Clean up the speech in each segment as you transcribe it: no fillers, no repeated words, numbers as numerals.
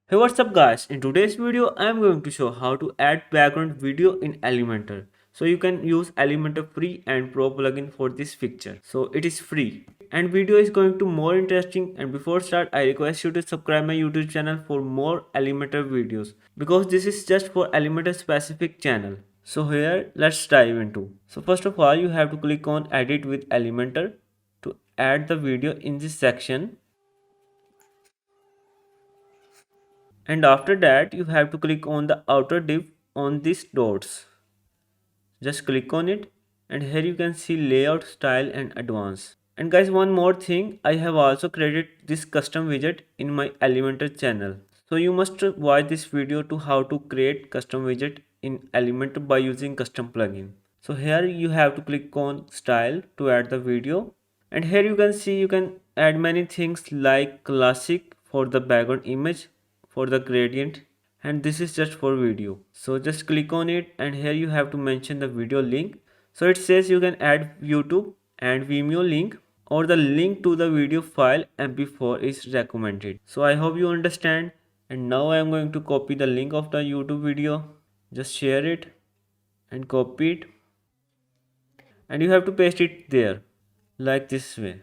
Hey, what's up guys? In today's video I am going to show how to add background video in Elementor. So you can use Elementor free and pro plugin for this feature. So it is free and video is going to more interesting, and before start I request you to subscribe my YouTube channel for more Elementor videos because this is just for Elementor specific channel. So here let's dive into. So first of all you have to click on edit with Elementor to add the video in this section. And after that you have to click on the outer div on these dots. Just click on it and here you can see layout, style and advanced. And guys, one more thing, I have also created this custom widget in my Elementor channel. So you must watch this video to how to create custom widget in Elementor by using custom plugin. So here you have to click on style to add the video, and here you can see you can add many things like classic for the background image, for the gradient, and this is just for video. So just click on it and here you have to mention the video link. So it says you can add YouTube and Vimeo link, or the link to the video file mp4 is recommended. So I hope you understand, and now I am going to copy the link of the YouTube video. Just share it and copy it, and you have to paste it there like this way.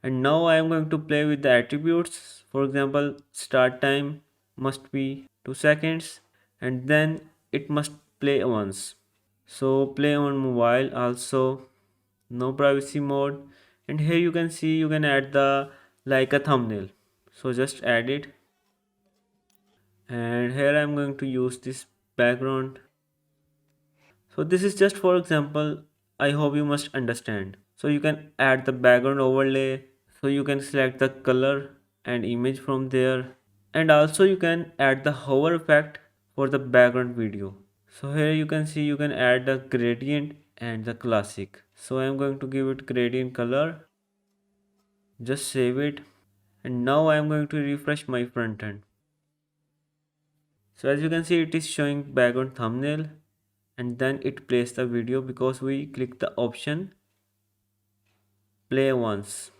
And now I am going to play with the attributes. For example, start time must be 2 seconds and then it must play once. So play on mobile also, no privacy mode. And here you can see you can add the like a thumbnail. So just add it, and here I am going to use this background. So this is just for example, I hope you must understand. So you can add the background overlay, so you can select the color and image from there, and also you can add the hover effect for the background video. So here you can see you can add the gradient and the classic. So I am going to give it gradient color, just save it, and now I am going to refresh my front end. So as you can see it is showing background thumbnail, and then it plays the video because we click the option play once.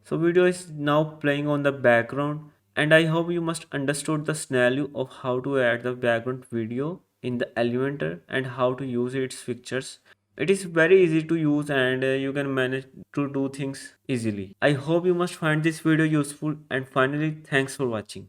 So video is now playing on the background, and I hope you must understood the scenario of how to add the background video in the Elementor and how to use its features. It is very easy to use, and you can manage to do things easily. I hope you must find this video useful, and finally thanks for watching.